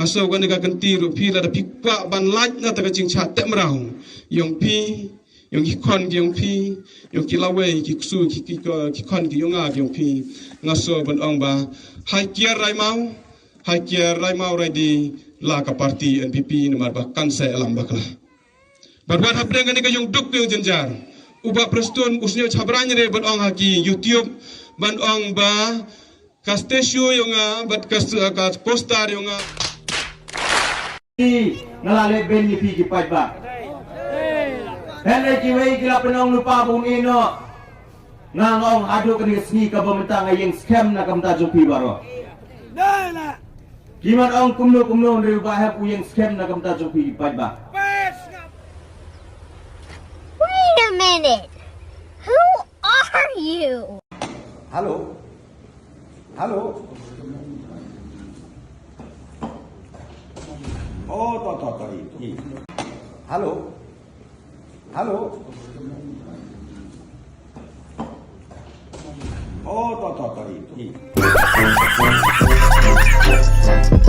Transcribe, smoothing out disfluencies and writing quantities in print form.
ngaso kan ga kanti ru pi la da pikpa ban laj na ta jing chat te mrau yong pi yong ki kon ki yong pi yong ki lawe ki su ki kon ki yong a yong pi ngaso ban ong ba hai kia rai mau rai di la ka parti NPP nomor ba kan sai alam bakla barbat hapre ngani ka yong duk yong jenjar uba prestun usnya chabranya re ban ong haki YouTube ban ong ba ka station yong a bat ka poster yong a ngalale ben ni pi ki pat ba hele ki wei ki la penong lupa bung ino ngangong adu ke sni ka pementang yang scam na kam ta jopi baro dana kiman ong kumno re ba ha pu yang scam na kam ta jopi pat ba. Wait a minute, who are you? Halo oh to i halo oh to i